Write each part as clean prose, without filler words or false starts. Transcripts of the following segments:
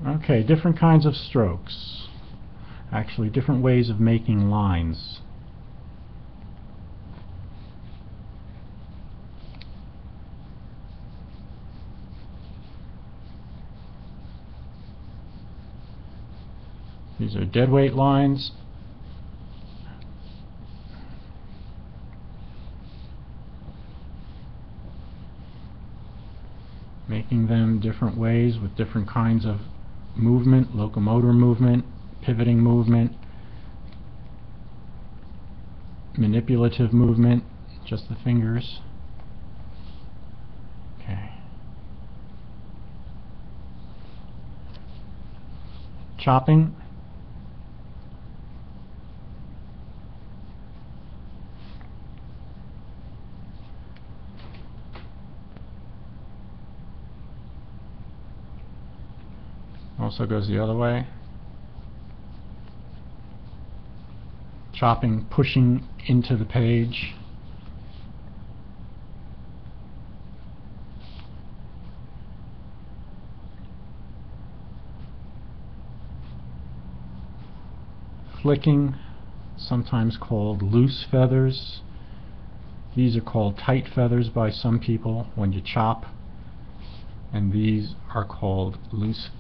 Okay, different kinds of strokes. Actually, different ways of making lines. These are deadweight lines. Making them different ways with different kinds of movement, locomotor movement, pivoting movement, manipulative movement, just the fingers. Okay. Chopping. Also goes the other way. Chopping, pushing into the page. Flicking, sometimes called loose feathers. These are called tight feathers by some people when you chop, and these are called loose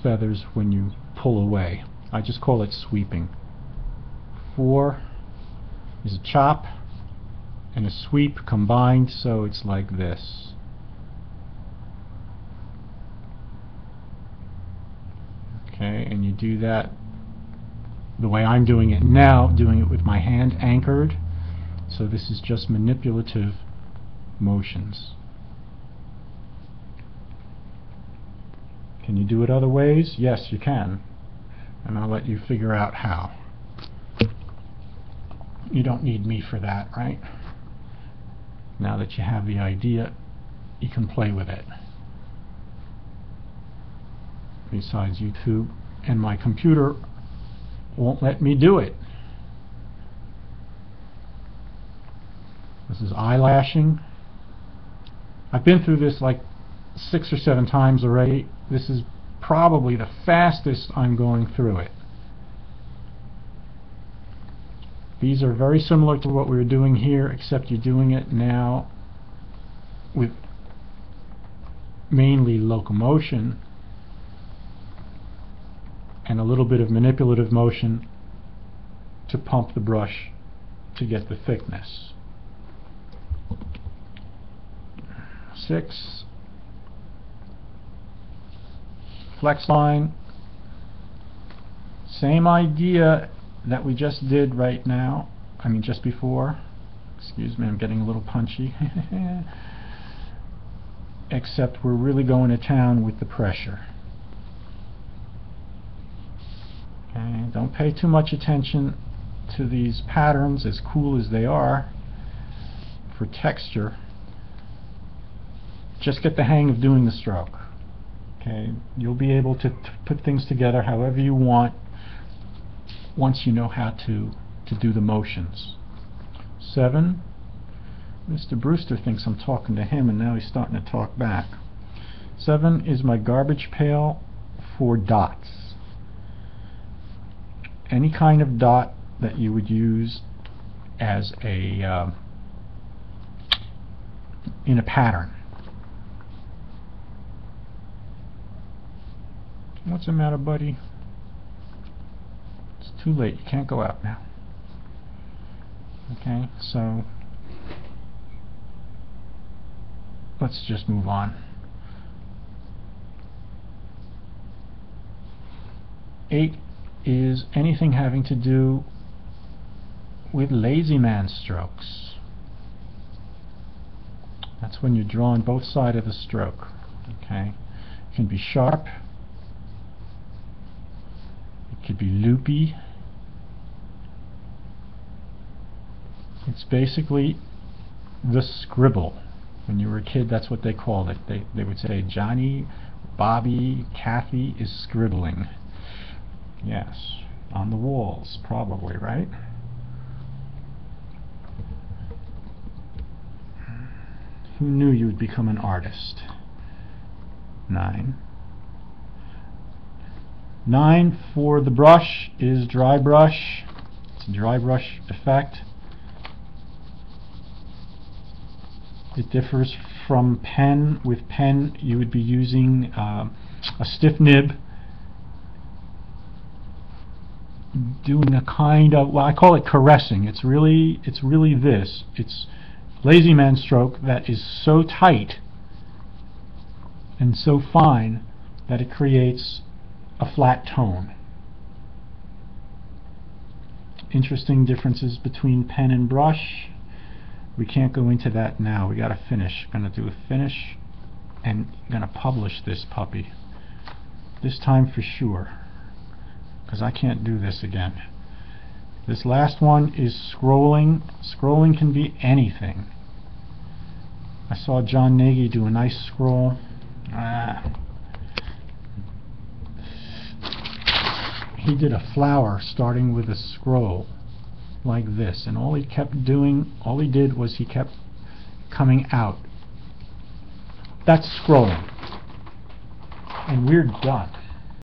feathers when you pull away. I just call it sweeping. 4 is a chop and a sweep combined, so it's like this. Okay, and you do that the way I'm doing it now, doing it with my hand anchored. So this is just manipulative motions. Can you do it other ways? Yes, you can. And I'll let you figure out how. You don't need me for that, right? Now that you have the idea, you can play with it. Besides, YouTube and my computer won't let me do it. This is eyelashing. I've been through this like 6 or 7 times already. This is probably the fastest I'm going through it. These are very similar to what we were doing here, except you're doing it now with mainly locomotion and a little bit of manipulative motion to pump the brush to get the thickness. 6. Flex line. Same idea that we just did right now. I mean just before. Excuse me, I'm getting a little punchy. Except we're really going to town with the pressure. Okay, don't pay too much attention to these patterns, as cool as they are for texture. Just get the hang of doing the stroke. Okay, you'll be able to put things together however you want once you know how to do the motions. 7. Mr. Brewster thinks I'm talking to him, and now he's starting to talk back. 7 is my garbage pail for dots. Any kind of dot that you would use as a in a pattern. What's the matter, buddy? It's too late. You can't go out now. Okay, so let's just move on. 8 is anything having to do with lazy man strokes. That's when you're drawing both sides of the stroke. Okay, it can be sharp, it could be loopy. It's basically the scribble. When you were a kid, that's what they called it. They would say Johnny, Bobby, Kathy is scribbling. Yes, on the walls, probably, right? Who knew you would become an artist? 9. 9 for the brush is dry brush. It's a dry brush effect. It differs from pen. With pen you would be using a stiff nib, doing a kind of, well, I call it caressing. It's really this. It's lazy man stroke that is so tight and so fine that it creates a flat tone. Interesting differences between pen and brush. We can't go into that now. We gotta finish. Gonna do a finish and gonna publish this puppy. This time for sure, because I can't do this again. This last one is scrolling. Scrolling can be anything. I saw John Nagy do a nice scroll. He did a flower starting with a scroll like this, and all he did was he kept coming out. That's scrolling. And we're done.